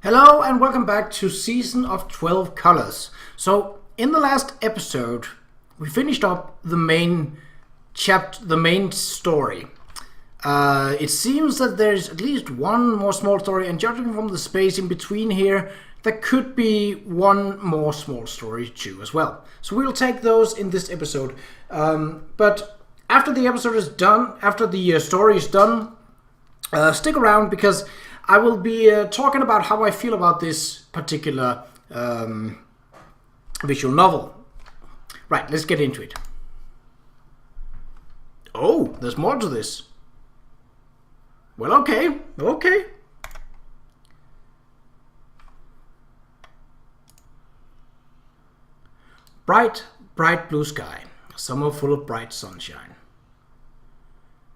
Hello and welcome back to Season of 12 Colors. So, in the last episode, we finished up the main story. It seems that there's at least one more small story, and judging from the space in between here, there could be one more small story too as well. So we'll take those in this episode. But after the episode is done, after the story is done, stick around because I will be talking about how I feel about this particular visual novel. Right, let's get into it. Oh, there's more to this. Well, okay. Bright, bright blue sky. A summer full of bright sunshine.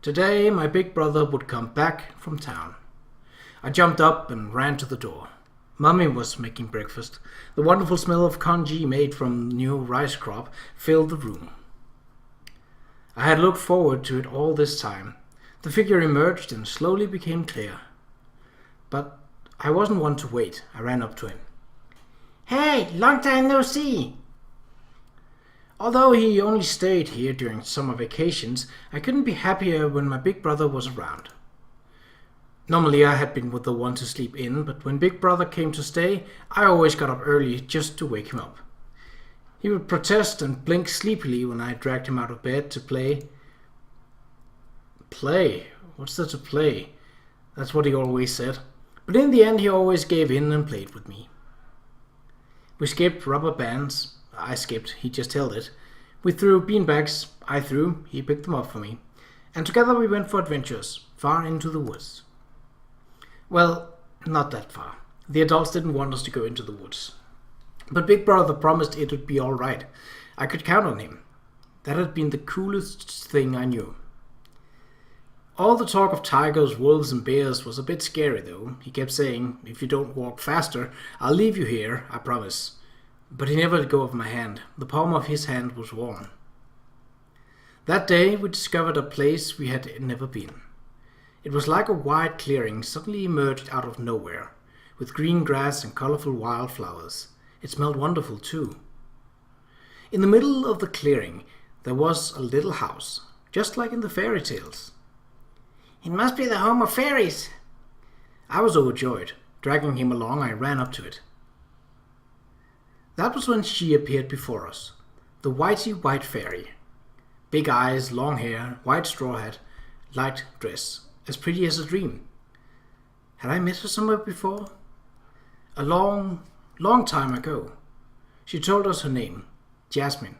Today, my big brother would come back from town. I jumped up and ran to the door. Mummy was making breakfast. The wonderful smell of congee made from new rice crop filled the room. I had looked forward to it all this time. The figure emerged and slowly became clear. But I wasn't one to wait. I ran up to him. "Hey, long time no see!" Although he only stayed here during summer vacations, I couldn't be happier when my big brother was around. Normally I had been with the one to sleep in, but when Big Brother came to stay, I always got up early just to wake him up. He would protest and blink sleepily when I dragged him out of bed to play. Play? What's there to play? That's what he always said. But in the end he always gave in and played with me. We skipped rubber bands. I skipped, he just held it. We threw beanbags. I threw, he picked them up for me. And together we went for adventures, far into the woods. Well, not that far. The adults didn't want us to go into the woods. But Big Brother promised it would be all right. I could count on him. That had been the coolest thing I knew. All the talk of tigers, wolves and bears was a bit scary though. He kept saying, "If you don't walk faster, I'll leave you here, I promise." But he never let go of my hand. The palm of his hand was warm. That day we discovered a place we had never been. It was like a wide clearing suddenly emerged out of nowhere, with green grass and colorful wildflowers. It smelled wonderful too. In the middle of the clearing there was a little house, just like in the fairy tales. "It must be the home of fairies." I was overjoyed. Dragging him along, I ran up to it. That was when she appeared before us, the whitey white fairy. Big eyes, long hair, white straw hat, light dress, as pretty as a dream. Had I met her somewhere before? A long time ago. She told us her name, Jasmine.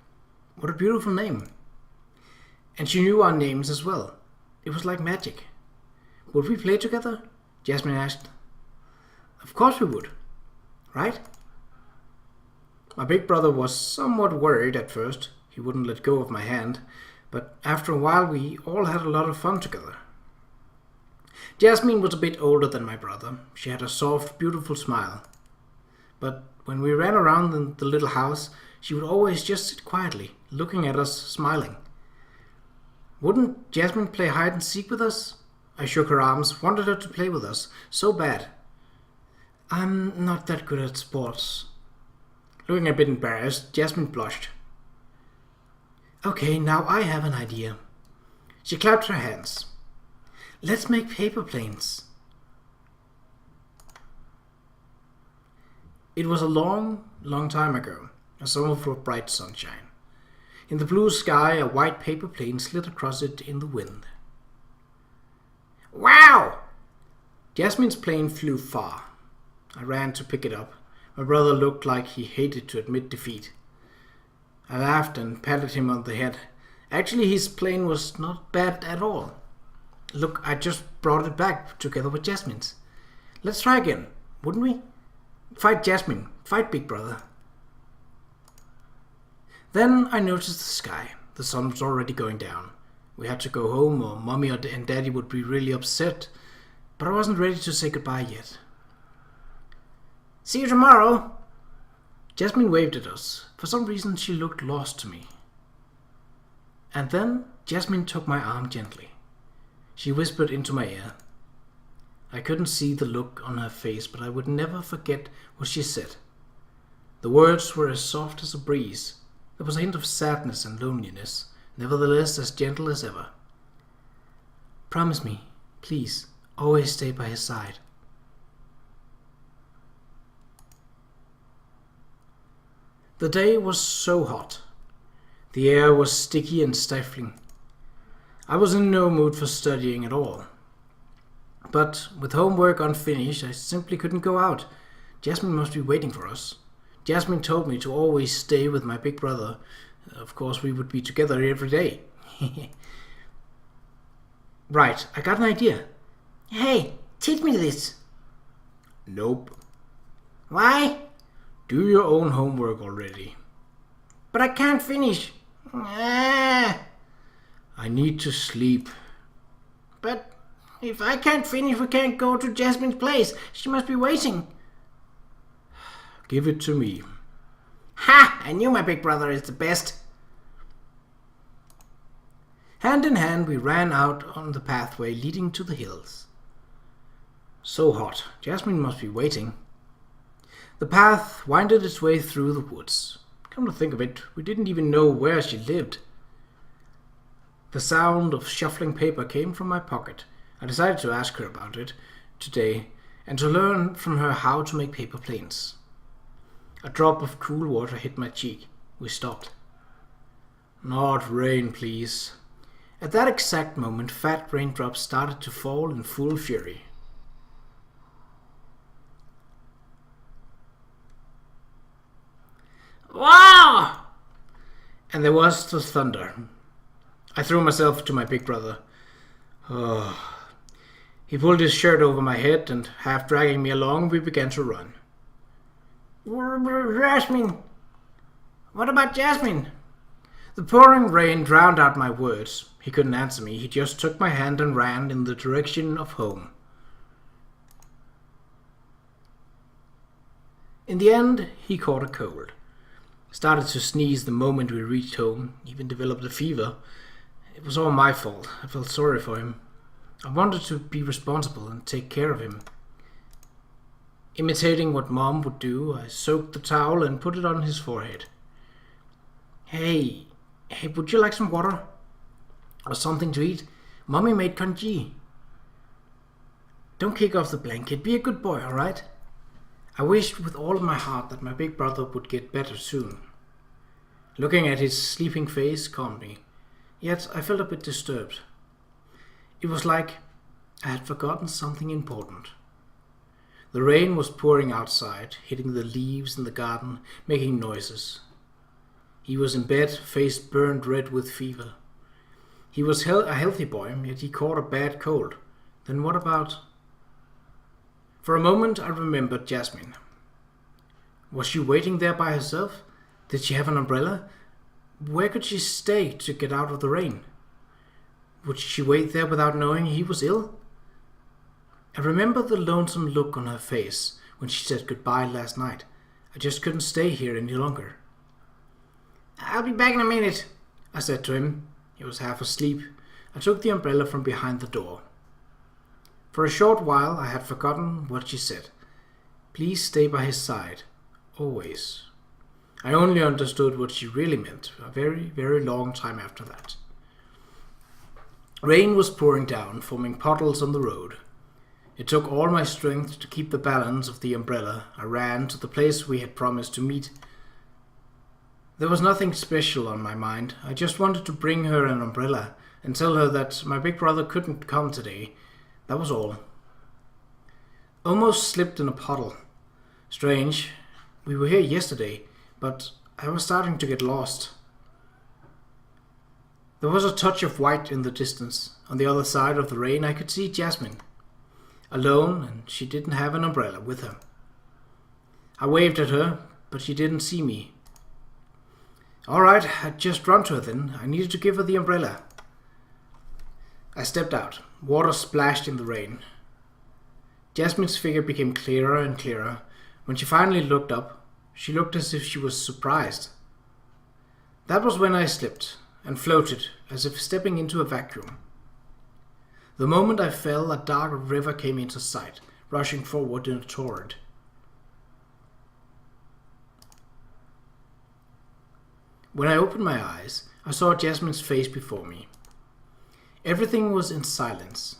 What a beautiful name. And she knew our names as well. It was like magic. Would we play together? Jasmine asked. Of course we would, right? My big brother was somewhat worried at first. He wouldn't let go of my hand, but after a while we all had a lot of fun together. Jasmine was a bit older than my brother. She had a soft, beautiful smile. But when we ran around in the little house, she would always just sit quietly, looking at us, smiling. Wouldn't Jasmine play hide and seek with us? I shook her arms, wanted her to play with us, so bad. I'm not that good at sports. Looking a bit embarrassed, Jasmine blushed. Okay, now I have an idea. She clapped her hands. Let's make paper planes. It was a long time ago, a summer full of bright sunshine. In the blue sky, a white paper plane slid across it in the wind. Wow! Jasmine's plane flew far. I ran to pick it up. My brother looked like he hated to admit defeat. I laughed and patted him on the head. Actually, his plane was not bad at all. Look, I just brought it back together with Jasmine's. Let's try again, wouldn't we? Fight Jasmine. Fight Big Brother. Then I noticed the sky. The sun was already going down. We had to go home or Mommy and Daddy would be really upset. But I wasn't ready to say goodbye yet. See you tomorrow. Jasmine waved at us. For some reason she looked lost to me. And then Jasmine took my arm gently. She whispered into my ear, I couldn't see the look on her face, but I would never forget what she said. The words were as soft as a breeze. There was a hint of sadness and loneliness, nevertheless as gentle as ever. Promise me, please, always stay by his side. The day was so hot. The air was sticky and stifling. I was in no mood for studying at all. But with homework unfinished, I simply couldn't go out. Jasmine must be waiting for us. Jasmine told me to always stay with my big brother. Of course, we would be together every day. Right, I got an idea. Hey, teach me this. Nope. Why? Do your own homework already. But I can't finish. I need to sleep. But if I can't finish, we can't go to Jasmine's place. She must be waiting. Give it to me. Ha! I knew my big brother is the best. Hand in hand, we ran out on the pathway leading to the hills. So hot. Jasmine must be waiting. The path winded its way through the woods. Come to think of it, we didn't even know where she lived. The sound of shuffling paper came from my pocket. I decided to ask her about it today and to learn from her how to make paper planes. A drop of cool water hit my cheek. We stopped. Not rain, please. At that exact moment, fat raindrops started to fall in full fury. Wow! And there was the thunder. I threw myself to my big brother. Oh. He pulled his shirt over my head and, half dragging me along, we began to run. Jasmine! What about Jasmine? The pouring rain drowned out my words. He couldn't answer me. He just took my hand and ran in the direction of home. In the end, he caught a cold. Started to sneeze the moment we reached home, even developed a fever. It was all my fault. I felt sorry for him. I wanted to be responsible and take care of him. Imitating what Mom would do, I soaked the towel and put it on his forehead. Hey, would you like some water? Or something to eat? Mommy made congee. Don't kick off the blanket. Be a good boy, alright? I wished with all of my heart that my big brother would get better soon. Looking at his sleeping face calmed me. Yet I felt a bit disturbed. It was like I had forgotten something important. The rain was pouring outside, hitting the leaves in the garden, making noises. He was in bed, face burned red with fever. He was a healthy boy, yet he caught a bad cold. Then what about... For a moment I remembered Jasmine. Was she waiting there by herself? Did she have an umbrella? Where could she stay to get out of the rain? Would she wait there without knowing he was ill? I remember the lonesome look on her face when she said goodbye last night. I just couldn't stay here any longer. I'll be back in a minute, I said to him. He was half asleep. I took the umbrella from behind the door. For a short while I had forgotten what she said. Please stay by his side. Always. I only understood what she really meant a very, very long time after that. Rain was pouring down, forming puddles on the road. It took all my strength to keep the balance of the umbrella. I ran to the place we had promised to meet. There was nothing special on my mind. I just wanted to bring her an umbrella and tell her that my big brother couldn't come today. That was all. Almost slipped in a puddle. Strange. We were here yesterday, but I was starting to get lost. There was a touch of white in the distance. On the other side of the rain I could see Jasmine. Alone, and she didn't have an umbrella with her. I waved at her, but she didn't see me. All right, I'd just run to her then. I needed to give her the umbrella. I stepped out. Water splashed in the rain. Jasmine's figure became clearer and clearer. When she finally looked up, she looked as if she was surprised. That was when I slipped and floated as if stepping into a vacuum. The moment I fell, a dark river came into sight, rushing forward in a torrent. When I opened my eyes, I saw Jasmine's face before me. Everything was in silence.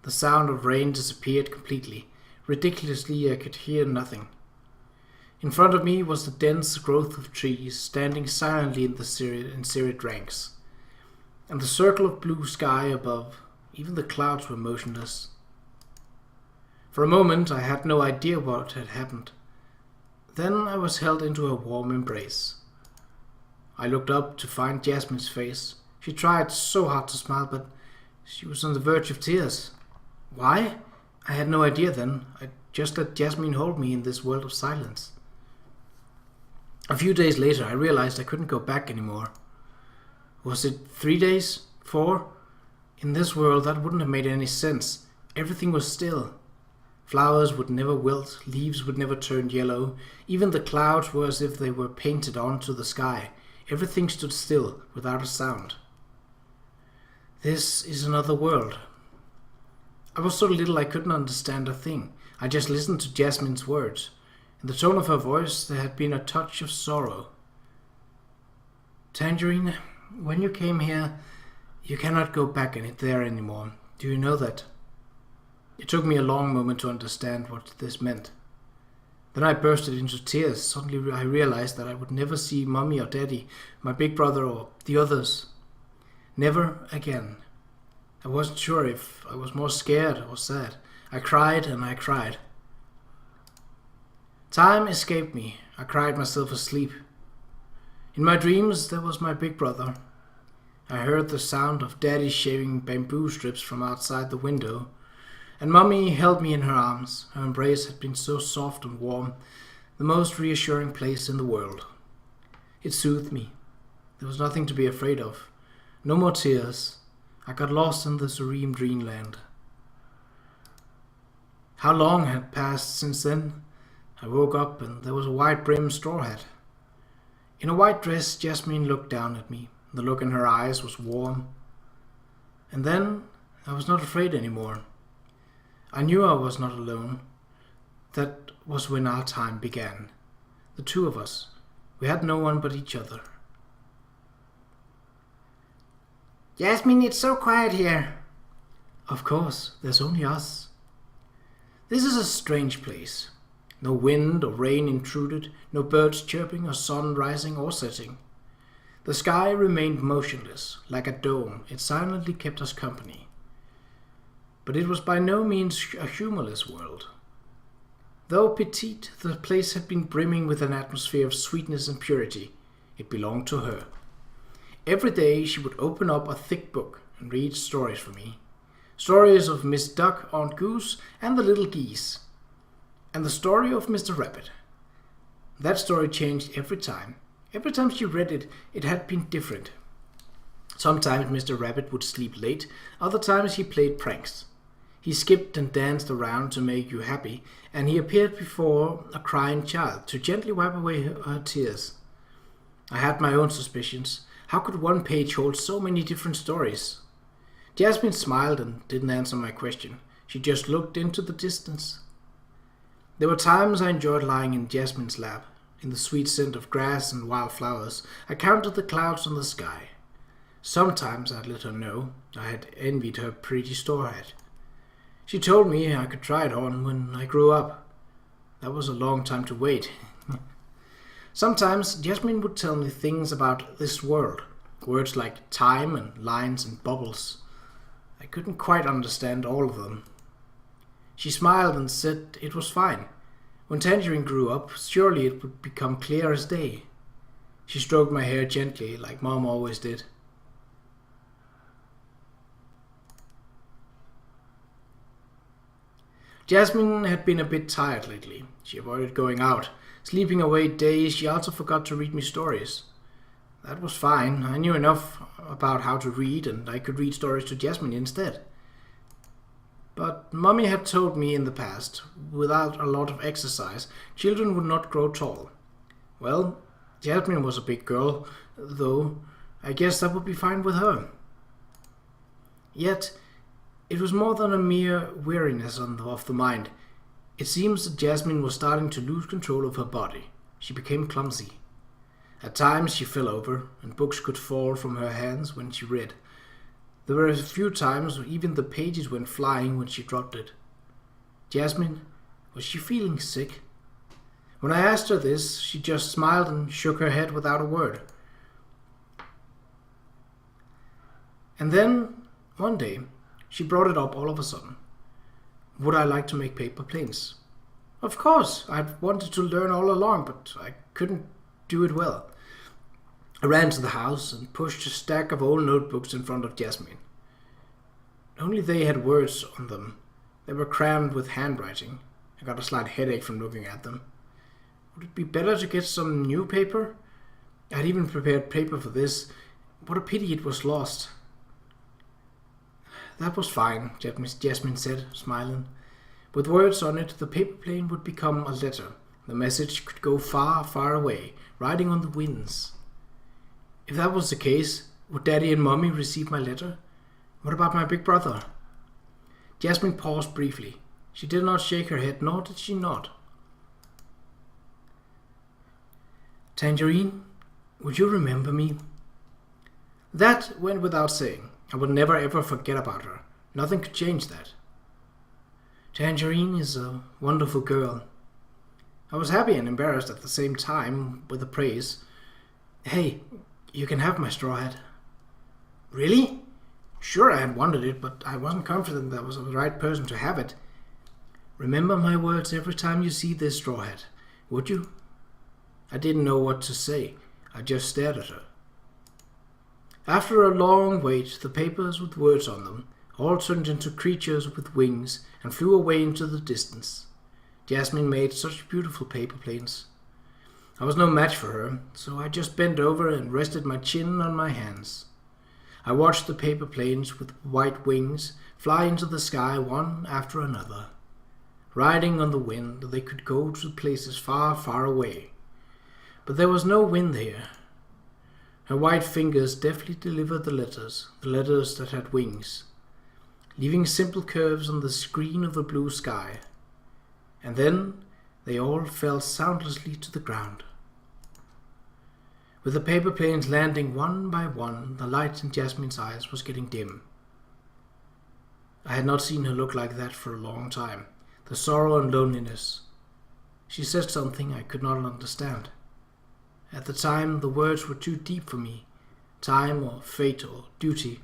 The sound of rain disappeared completely. Ridiculously, I could hear nothing. In front of me was the dense growth of trees, standing silently in serried ranks, and the circle of blue sky above. Even the clouds were motionless. For a moment, I had no idea what had happened. Then I was held into a warm embrace. I looked up to find Jasmine's face. She tried so hard to smile, but she was on the verge of tears. Why? I had no idea then. I just let Jasmine hold me in this world of silence. A few days later, I realized I couldn't go back anymore. Was it 3 days? 4? In this world, that wouldn't have made any sense. Everything was still. Flowers would never wilt, leaves would never turn yellow. Even the clouds were as if they were painted onto the sky. Everything stood still, without a sound. This is another world. I was so little I couldn't understand a thing. I just listened to Jasmine's words. In the tone of her voice there had been a touch of sorrow. Tangerine, when you came here, you cannot go back there anymore. Do you know that? It took me a long moment to understand what this meant. Then I bursted into tears. Suddenly I realized that I would never see Mommy or Daddy, my big brother or the others. Never again. I wasn't sure if I was more scared or sad. I cried and I cried. Time escaped me. I cried myself asleep. In my dreams there was my big brother. I heard the sound of Daddy shaving bamboo strips from outside the window, and Mommy held me in her arms. Her embrace had been so soft and warm, the most reassuring place in the world. It soothed me. There was nothing to be afraid of. No more tears. I got lost in the serene dreamland. How long had passed since then? I woke up and there was a wide-brimmed straw hat. In a white dress, Jasmine looked down at me. The look in her eyes was warm. And then I was not afraid anymore. I knew I was not alone. That was when our time began. The two of us. We had no one but each other. Jasmine, it's so quiet here. Of course, there's only us. This is a strange place. No wind or rain intruded, no birds chirping or sun rising or setting. The sky remained motionless, like a dome. It silently kept us company. But it was by no means a humorless world. Though petite, the place had been brimming with an atmosphere of sweetness and purity. It belonged to her. Every day she would open up a thick book and read stories for me. Stories of Miss Duck, Aunt Goose, and the little geese. And the story of Mr. Rabbit. That story changed every time. Every time she read it, it had been different. Sometimes Mr. Rabbit would sleep late, other times he played pranks. He skipped and danced around to make you happy, and he appeared before a crying child to gently wipe away her tears. I had my own suspicions. How could one page hold so many different stories? Jasmine smiled and didn't answer my question. She just looked into the distance. There were times I enjoyed lying in Jasmine's lap, in the sweet scent of grass and wild flowers. I counted the clouds on the sky. Sometimes I'd let her know I had envied her pretty straw hat. She told me I could try it on when I grew up. That was a long time to wait. Sometimes Jasmine would tell me things about this world, words like time and lines and bubbles. I couldn't quite understand all of them. She smiled and said it was fine. When Tangerine grew up, surely it would become clear as day. She stroked my hair gently, like Mom always did. Jasmine had been a bit tired lately. She avoided going out, sleeping away days. She also forgot to read me stories. That was fine. I knew enough about how to read, and I could read stories to Jasmine instead. But Mommy had told me in the past, without a lot of exercise, children would not grow tall. Well, Jasmine was a big girl, though I guess that would be fine with her. Yet, It was more than a mere weariness of the mind. It seems that Jasmine was starting to lose control of her body. She became clumsy. At times she fell over, and books could fall from her hands when she read. There were a few times when even the pages went flying when she dropped it. Jasmine, was she feeling sick? When I asked her this, she just smiled and shook her head without a word. And then, one day, she brought it up all of a sudden. Would I like to make paper planes? Of course, I'd wanted to learn all along, but I couldn't do it well. I ran to the house and pushed a stack of old notebooks in front of Jasmine. Only they had words on them. They were crammed with handwriting. I got a slight headache from looking at them. Would it be better to get some new paper? I had even prepared paper for this. What a pity it was lost. That was fine, Jasmine said, smiling. With words on it, the paper plane would become a letter. The message could go far, far away, riding on the winds. If that was the case, would Daddy and Mommy receive my letter? What about my big brother? Jasmine paused briefly. She did not shake her head, nor did she nod. Tangerine, would you remember me? That went without saying. I would never ever forget about her. Nothing could change that. Tangerine is a wonderful girl. I was happy and embarrassed at the same time with the praise. Hey, you can have my straw hat. Really? Sure, I had wanted it, but I wasn't confident that I was the right person to have it. Remember my words every time you see this straw hat, would you? I didn't know what to say. I just stared at her. After a long wait, the papers with words on them all turned into creatures with wings and flew away into the distance. Jasmine made such beautiful paper planes. I was no match for her, so I just bent over and rested my chin on my hands. I watched the paper planes with white wings fly into the sky one after another. Riding on the wind, they could go to places far, far away. But there was no wind here. Her white fingers deftly delivered the letters that had wings, leaving simple curves on the screen of the blue sky. And then they all fell soundlessly to the ground. With the paper planes landing one by one, the light in Jasmine's eyes was getting dim. I had not seen her look like that for a long time. The sorrow and loneliness. She said something I could not understand. At the time, the words were too deep for me. Time or fate or duty.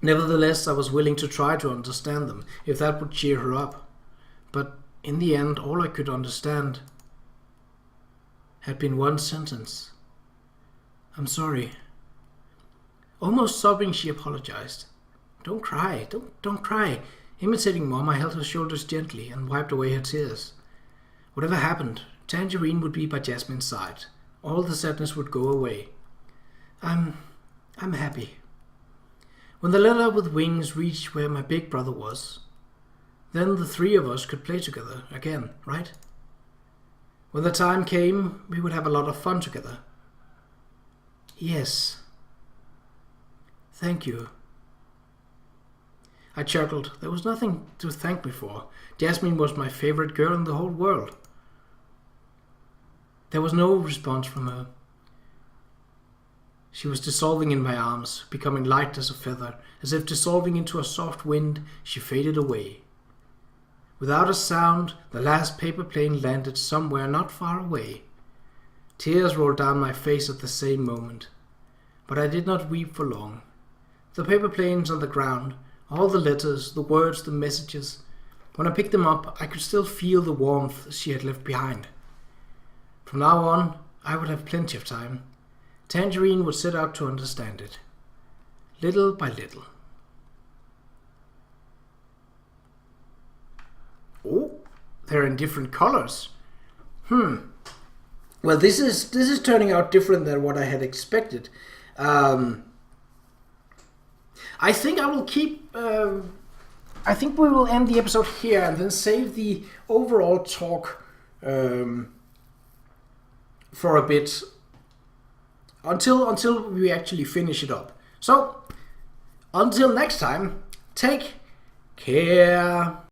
Nevertheless, I was willing to try to understand them, if that would cheer her up. But in the end, all I could understand had been one sentence. I'm sorry. Almost sobbing, she apologized. Don't cry, don't cry. Imitating Mom, I held her shoulders gently and wiped away her tears. Whatever happened, Tangerine would be by Jasmine's side. All the sadness would go away. I'm happy. When the letter with wings reached where my big brother was, then the three of us could play together again, right? When the time came, we would have a lot of fun together. Yes. Thank you. I chuckled. There was nothing to thank me for. Jasmine was my favorite girl in the whole world. There was no response from her. She was dissolving in my arms, becoming light as a feather. As if dissolving into a soft wind, she faded away. Without a sound, the last paper plane landed somewhere not far away. Tears rolled down my face at the same moment. But I did not weep for long. The paper planes on the ground, all the letters, the words, the messages. When I picked them up, I could still feel the warmth she had left behind. From now on, I would have plenty of time. Tangerine would set out to understand it, little by little. Oh, they're in different colors. Well, this is turning out different than what I had expected. I think I will keep. I think we will end the episode here and then save the overall talk for a bit until we actually finish it up. So until next time, take care.